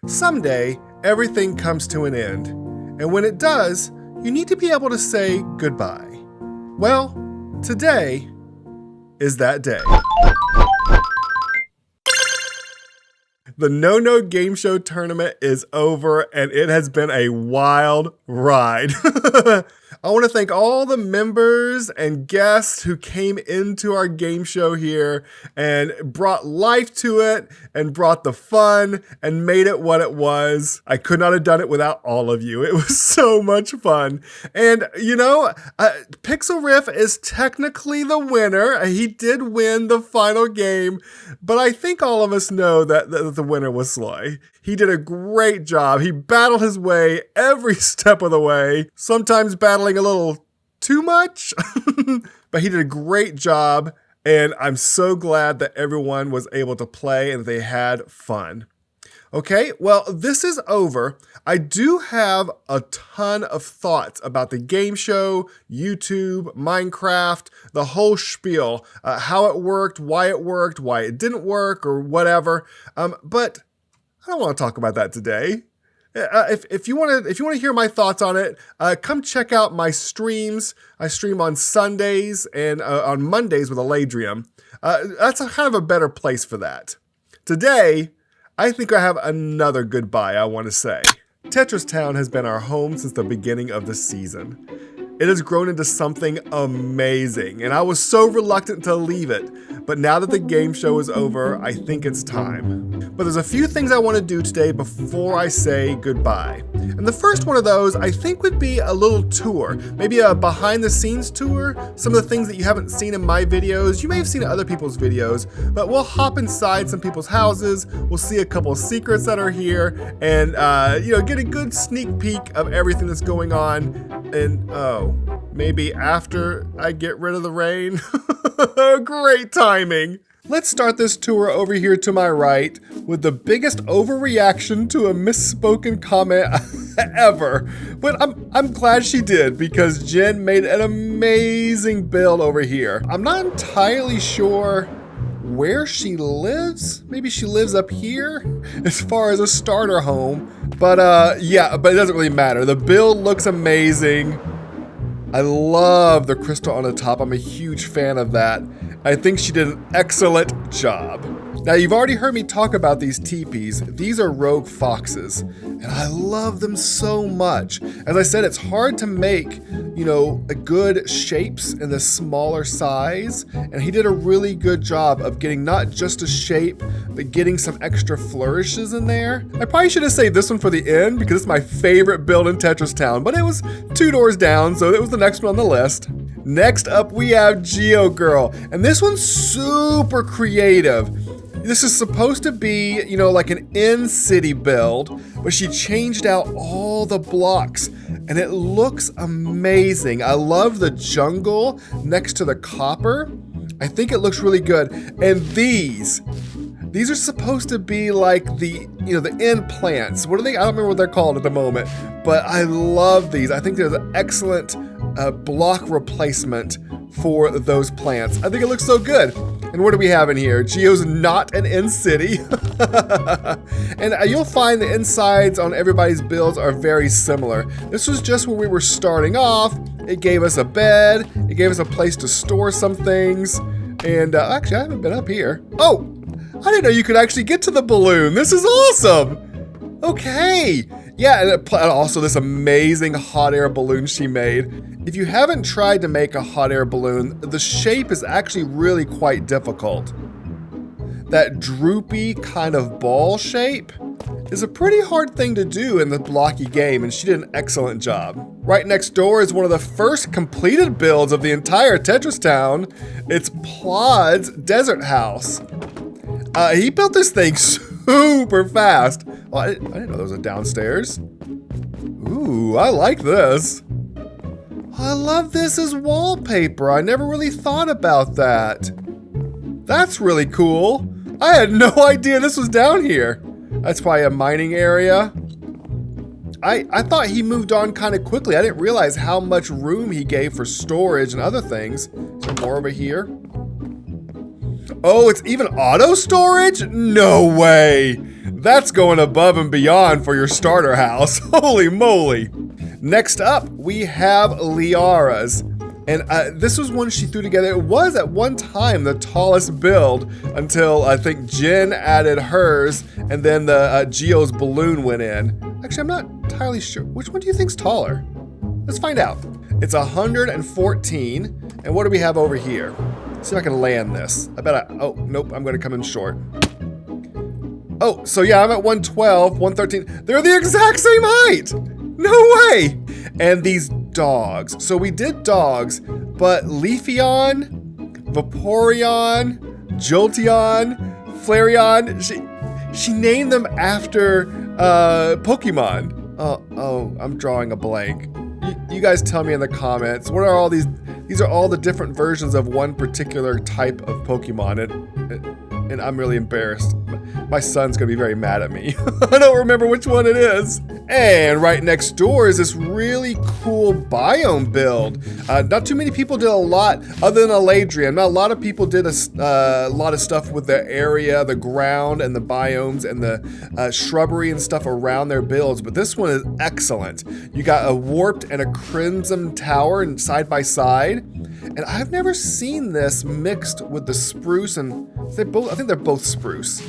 Someday, everything comes to an end. And when it does, you need to be able to say goodbye. Well, today is that day. The No Game Show tournament is over, and it has been a wild ride. I want to thank all the members and guests who came into our game show here and brought life to it and brought the fun and made it what it was. I could not have done it without all of you. It was so much fun. And you know, Pixel Riff is technically the winner. He did win the final game, but I think all of us know that the winner was Sloy. He did a great job. He battled his way every step of the way, sometimes battling a little too much, but he did a great job, and I'm so glad that everyone was able to play and they had fun. Okay, well, this is over. I do have a ton of thoughts about the game show, YouTube, Minecraft, the whole spiel, how it worked, why it didn't work, or whatever, but I don't want to talk about that today. If you want to hear my thoughts on it, come check out my streams. I stream on Sundays and on Mondays with Aladrium. That's kind of a better place for that. Today, I think I have another goodbye I want to say. Tetris Town has been our home since the beginning of the season. It has grown into something amazing, and I was so reluctant to leave it. But now that the game show is over, I think it's time. But there's a few things I want to do today before I say goodbye. And the first one of those, I think, would be a little tour. Maybe a behind the scenes tour. Some of the things that you haven't seen in my videos. You may have seen other people's videos, but we'll hop inside some people's houses. We'll see a couple of secrets that are here and, get a good sneak peek of everything that's going on. And, maybe after I get rid of the rain. Great timing. Let's start this tour over here to my right with the biggest overreaction to a misspoken comment ever. But I'm glad she did, because Jen made an amazing build over here. I'm not entirely sure where she lives. Maybe she lives up here as far as a starter home. But but it doesn't really matter. The build looks amazing. I love the crystal on the top. I'm a huge fan of that. I think she did an excellent job. Now, you've already heard me talk about these teepees. These are rogue foxes, and I love them so much. As I said, it's hard to make, good shapes in the smaller size, and he did a really good job of getting not just a shape, but getting some extra flourishes in there. I probably should have saved this one for the end, because it's my favorite build in Tetris Town, but it was 2 doors down, so it was the next one on the list. Next up, we have Geo Girl, and this one's super creative. This is supposed to be, like an in-city build, but she changed out all the blocks, and it looks amazing. I love the jungle next to the copper. I think it looks really good. And these are supposed to be like the end plants. What are they? I don't remember what they're called at the moment, but I love these. I think they're an excellent block replacement for those plants. I think it looks so good. And what do we have in here? Geo's not an in-city. And you'll find the insides on everybody's builds are very similar. This was just where we were starting off. It gave us a bed. It gave us a place to store some things. And actually, I haven't been up here. Oh, I didn't know you could actually get to the balloon. This is awesome. Okay. Yeah, and also this amazing hot air balloon she made. If you haven't tried to make a hot air balloon, the shape is actually really quite difficult. That droopy kind of ball shape is a pretty hard thing to do in the blocky game, and she did an excellent job. Right next door is one of the first completed builds of the entire Tetris Town. It's Plod's desert house. He built this thing super fast. Well, I didn't know there was a downstairs. Ooh, I like this. I love this as wallpaper. I never really thought about that. That's really cool. I had no idea this was down here. That's probably a mining area. I thought he moved on kind of quickly. I didn't realize how much room he gave for storage and other things. Is there more over here? Oh, it's even auto storage? No way. That's going above and beyond for your starter house. Holy moly. Next up, we have Liara's. And this was one she threw together. It was at one time the tallest build until I think Jen added hers and then the Geo's balloon went in. Actually, I'm not entirely sure. Which one do you think's taller? Let's find out. It's 114. And what do we have over here? Let's see if I can land this. Oh, nope, I'm gonna come in short. Oh, so yeah, I'm at 112, 113. They're the exact same height. No way. And these dogs. So we did dogs, but Leafeon, Vaporeon, Jolteon, Flareon, she named them after Pokemon. Oh, I'm drawing a blank. You guys tell me in the comments, what are all these? These are all the different versions of one particular type of Pokemon, and I'm really embarrassed. My son's gonna be very mad at me. I don't remember which one it is. And right next door is this really cool biome build. Not too many people did a lot other than Aladrian. Not a lot of people did a lot of stuff with the area, the ground, and the biomes, and the shrubbery and stuff around their builds, but this one is excellent. You got a warped and a crimson tower and side by side. And I've never seen this mixed with the spruce, and I think they're both spruce.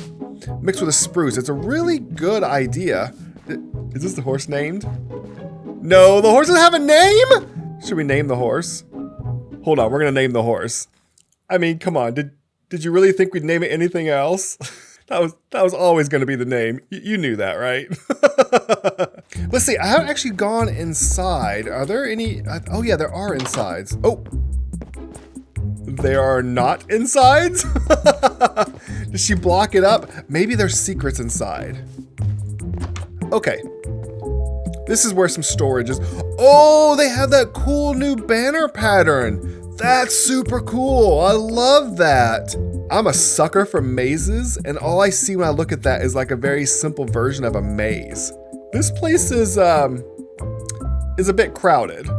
Mixed with a spruce. It's a really good idea. Is this the horse named? No, the horse doesn't have a name? Should we name the horse? Hold on, we're gonna name the horse. I mean, come on, did you really think we'd name it anything else? That was always gonna be the name. You knew that, right? Let's see, I haven't actually gone inside. Are there any, oh yeah, there are insides. Oh, there are not insides? Did she block it up? Maybe there's secrets inside. Okay. This is where some storage is. Oh, they have that cool new banner pattern. That's super cool. I love that. I'm a sucker for mazes, and all I see when I look at that is like a very simple version of a maze. This place is a bit crowded.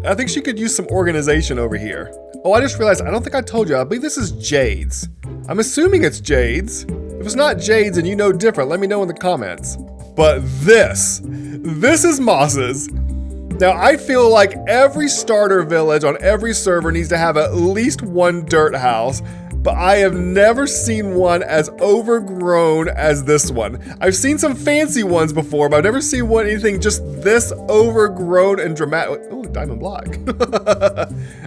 I think she could use some organization over here. Oh, I just realized, I don't think I told you, I believe this is Jade's. I'm assuming it's Jade's. If it's not Jade's and you know different, let me know in the comments. But this is Moss's. Now, I feel like every starter village on every server needs to have at least one dirt house, but I have never seen one as overgrown as this one. I've seen some fancy ones before, but I've never seen anything just this overgrown and dramatic. Oh, diamond block.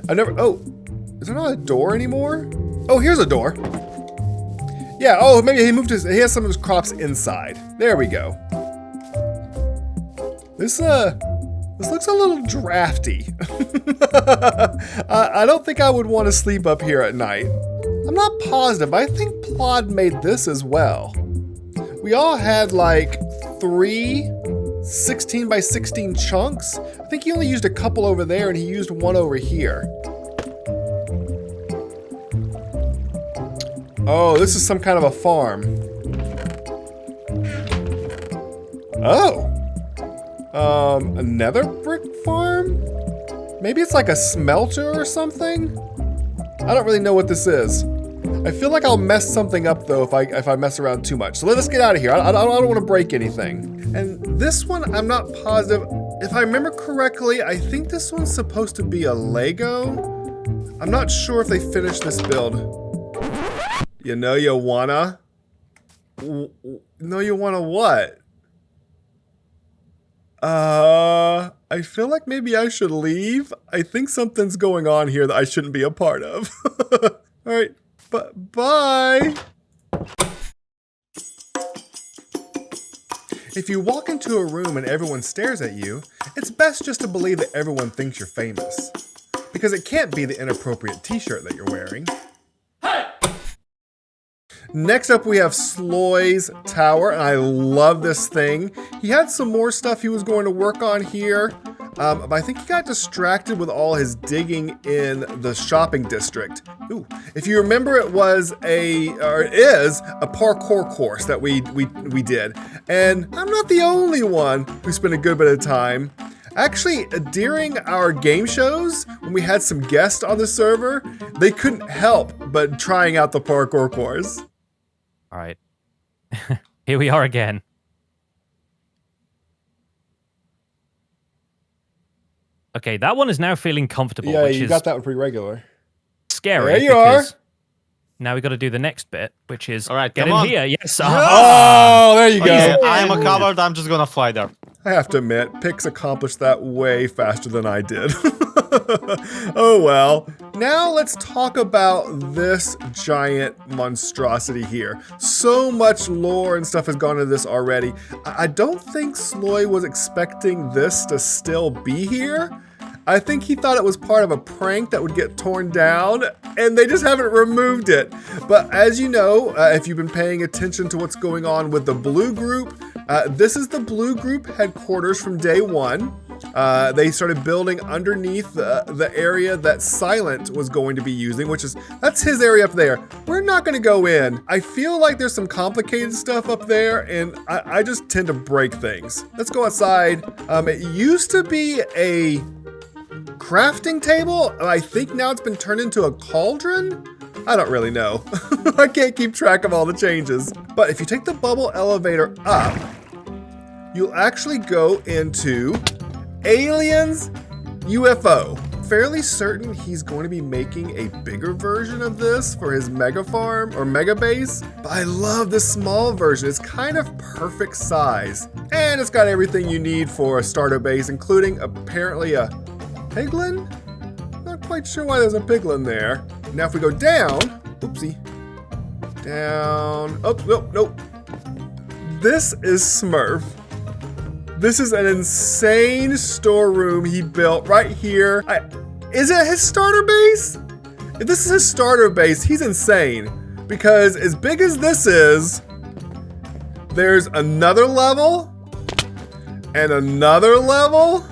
Oh, is there not a door anymore? Oh, here's a door. Yeah, oh, maybe he has some of his crops inside. There we go. This looks a little drafty. I don't think I would want to sleep up here at night. I'm not positive, but I think Plod made this as well. We all had like 3 16 by 16 chunks. I think he only used a couple over there and he used one over here. Oh, this is some kind of a farm. Oh. Another brick farm? Maybe it's like a smelter or something? I don't really know what this is. I feel like I'll mess something up though if I mess around too much. So let us get out of here. I don't want to break anything. And this one, I'm not positive. If I remember correctly, I think this one's supposed to be a Lego. I'm not sure if they finished this build. You know you wanna? No, you wanna what? I feel like maybe I should leave. I think something's going on here that I shouldn't be a part of. All right, bye. If you walk into a room and everyone stares at you, it's best just to believe that everyone thinks you're famous. Because it can't be the inappropriate t-shirt that you're wearing. Next up, we have Sloy's Tower, and I love this thing. He had some more stuff he was going to work on here, but I think he got distracted with all his digging in the shopping district. Ooh, if you remember, it is a parkour course that we did, and I'm not the only one who spent a good bit of time. Actually, during our game shows, when we had some guests on the server, they couldn't help but trying out the parkour course. All right. Here we are again. Okay, that one is now feeling comfortable, Yeah, which you is got that one pretty regular. scary. There you are. Now we got to do the next bit, which is All right, get come in on. here. Yes. Oh, there you Okay, go. I am a coward. I'm just gonna fly there. I have to admit, Pix accomplished that way faster than I did. Oh well. Now let's talk about this giant monstrosity here. So much lore and stuff has gone into this already. I don't think Sloy was expecting this to still be here. I think he thought it was part of a prank that would get torn down, and they just haven't removed it. But as you know, if you've been paying attention to what's going on with the Blue Group, this is the Blue Group headquarters from day one. They started building underneath the area that Silent was going to be using, that's his area up there. We're not going to go in. I feel like there's some complicated stuff up there, and I just tend to break things. Let's go outside. It used to be a crafting table. I think now it's been turned into a cauldron. I don't really know. I can't keep track of all the changes. But if you take the bubble elevator up, you'll actually go into Aliens UFO. Fairly certain he's going to be making a bigger version of this for his mega farm or mega base, but I love this small version. It's kind of perfect size, and it's got everything you need for a starter base, including apparently a piglin? Not quite sure why there's a piglin there. Now if we go down, oopsie, down, oh, nope. This is Smurf. This is an insane storeroom he built right here. Is it his starter base? If this is his starter base, he's insane. Because as big as this is, there's another level, and another level,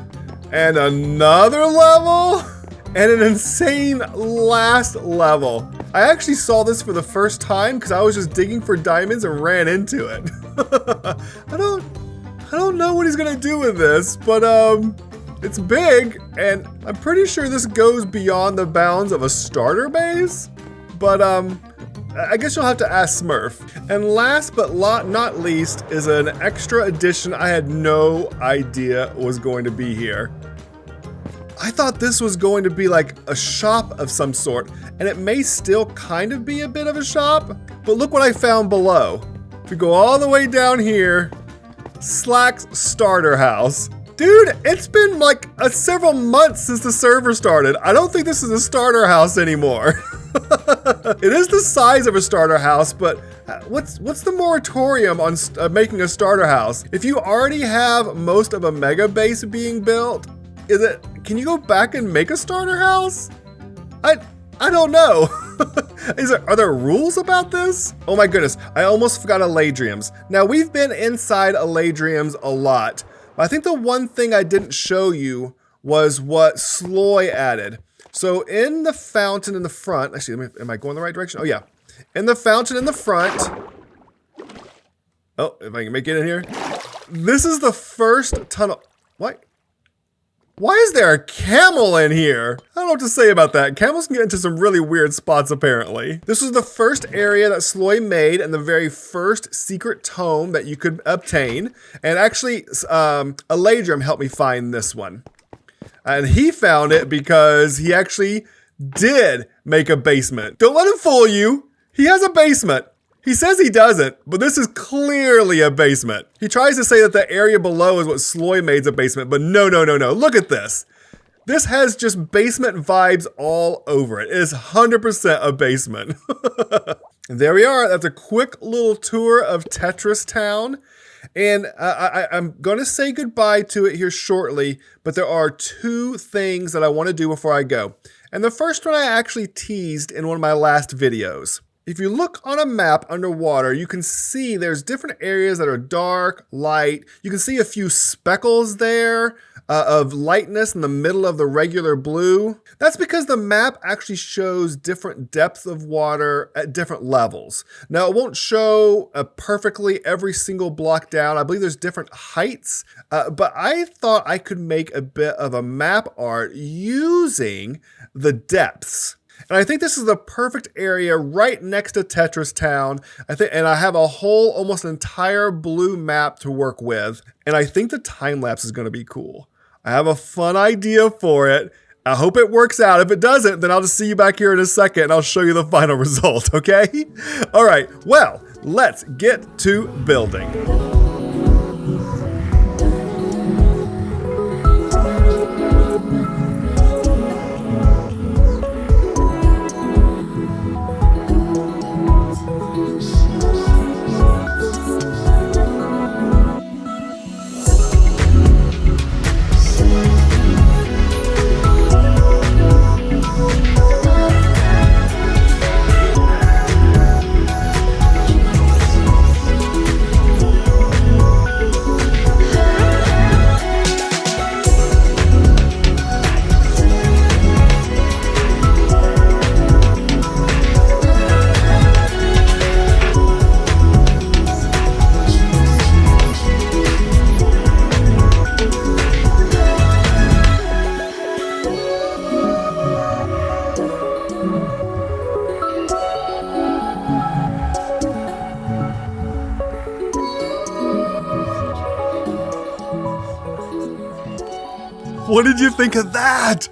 and another level, and an insane last level. I actually saw this for the first time because I was just digging for diamonds and ran into it. I don't know what he's gonna do with this, but it's big, and I'm pretty sure this goes beyond the bounds of a starter base, but I guess you'll have to ask Smurf. And last but not least is an extra addition I had no idea was going to be here. I thought this was going to be like a shop of some sort, and it may still kind of be a bit of a shop, but look what I found below. If you go all the way down here, Slack's starter house. Dude, it's been like several months since the server started. I don't think this is a starter house anymore. It is the size of a starter house, but what's the moratorium on making a starter house? If you already have most of a mega base being built, can you go back and make a starter house? I don't know. Are there rules about this? Oh my goodness, I almost forgot Eladrium's. Now we've been inside Eladrium's a lot, but I think the one thing I didn't show you was what Sloy added. So in the fountain in the front, actually, am I going the right direction? Oh yeah. In the fountain in the front. Oh, if I can make it in here. This is the first tunnel. What? Why is there a camel in here? I don't know what to say about that. Camels can get into some really weird spots, apparently. This was the first area that Sloy made and the very first secret tome that you could obtain. And actually, Eladrium helped me find this one. And he found it because he actually did make a basement. Don't let him fool you. He has a basement. He says he doesn't, but this is clearly a basement. He tries to say that the area below is what Sloy made's a basement, but no. Look at this. This has just basement vibes all over it. It is 100% a basement. And there we are. That's a quick little tour of Tetris Town. And I'm going to say goodbye to it here shortly, but there are two things that I want to do before I go. And the first one I actually teased in one of my last videos. If you look on a map underwater, you can see there's different areas that are dark, light. You can see a few speckles there of lightness in the middle of the regular blue. That's because the map actually shows different depths of water at different levels. Now, it won't show perfectly every single block down. I believe there's different heights, but I thought I could make a bit of a map art using the depths. And I think this is the perfect area right next to Tetris Town. And I have a whole, almost entire blue map to work with. And I think the time lapse is going to be cool. I have a fun idea for it. I hope it works out. If it doesn't, then I'll just see you back here in a second and I'll show you the final result, okay? All right, well, let's get to building. What did you think of that?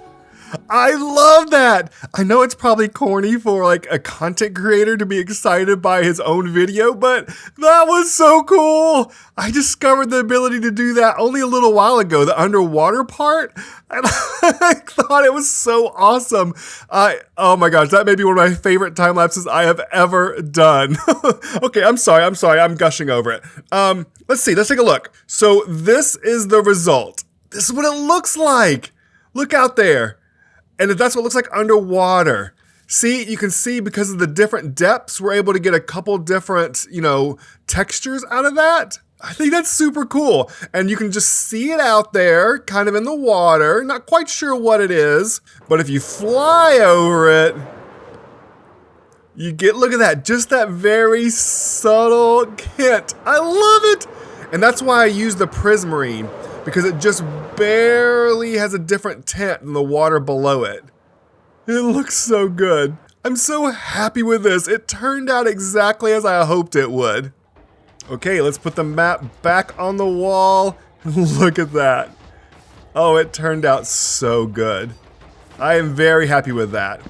I love that. I know it's probably corny for like a content creator to be excited by his own video, but that was so cool. I discovered the ability to do that only a little while ago, the underwater part. And I thought it was so awesome. Oh my gosh, that may be one of my favorite time lapses I have ever done. Okay, I'm sorry, I'm gushing over it. Let's see, let's take a look. So this is the result. This is what it looks like. Look out there. And that's what it looks like underwater. See, you can see because of the different depths, we're able to get a couple different, textures out of that. I think that's super cool. And you can just see it out there, kind of in the water. Not quite sure what it is, but if you fly over it, you get, look at that, just that very subtle hint. I love it. And that's why I use the prismarine, because it just barely has a different tint than the water below it. It looks so good. I'm so happy with this. It turned out exactly as I hoped it would. Okay, let's put the map back on the wall. Look at that. Oh, it turned out so good. I am very happy with that.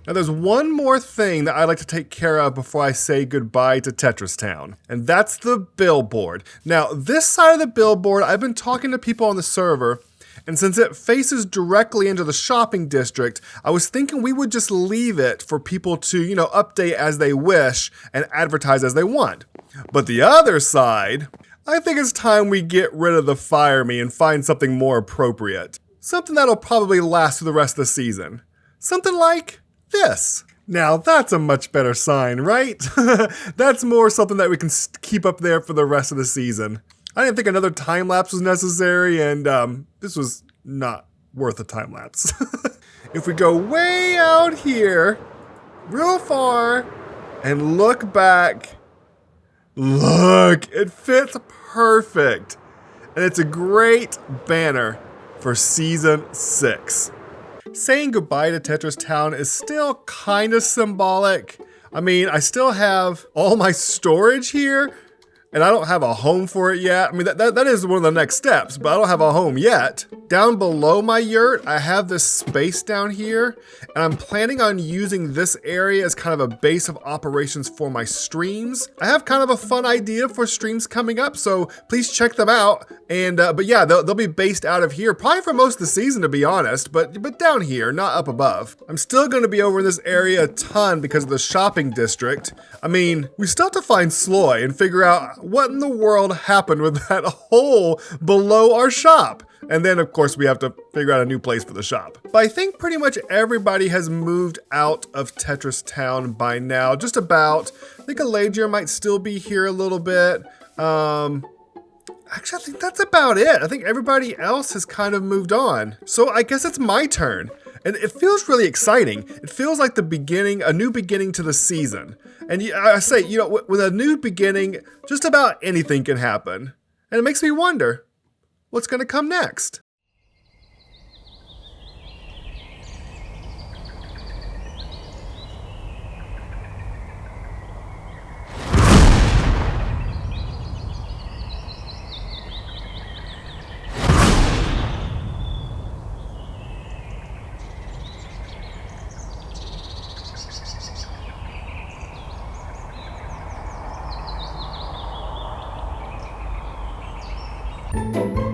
Now there's one more thing that I'd like to take care of before I say goodbye to Tetris Town, and that's the billboard. Now this side of the billboard, I've been talking to people on the server, and since it faces directly into the shopping district, I was thinking we would just leave it for people to, update as they wish and advertise as they want. But the other side, I think it's time we get rid of the fire me and find something more appropriate. Something that'll probably last through the rest of the season. Something like this. Now that's a much better sign, right? That's more something that we can keep up there for the rest of the season. I didn't think another time lapse was necessary, and this was not worth a time lapse. If we go way out here, real far, and look back, look, it fits perfect. And it's a great banner for season 6. Saying goodbye to Tetris Town is still kind of symbolic. I mean, I still have all my storage here, and I don't have a home for it yet. I mean, that is one of the next steps, but I don't have a home yet. Down below my yurt, I have this space down here, and I'm planning on using this area as kind of a base of operations for my streams. I have kind of a fun idea for streams coming up, so please check them out. And but yeah, they'll be based out of here, probably for most of the season, to be honest, but down here, not up above. I'm still going to be over in this area a ton because of the shopping district. I mean, we still have to find Sloy and figure out what in the world happened with that hole below our shop. And then, of course, we have to figure out a new place for the shop. But I think pretty much everybody has moved out of Tetris Town by now, just about. I think Alager might still be here a little bit. Actually, I think that's about it. I think everybody else has kind of moved on. So I guess it's my turn. And it feels really exciting. It feels like the beginning, a new beginning to the season. And I say, with a new beginning, just about anything can happen. And it makes me wonder, what's going to come next? Bye.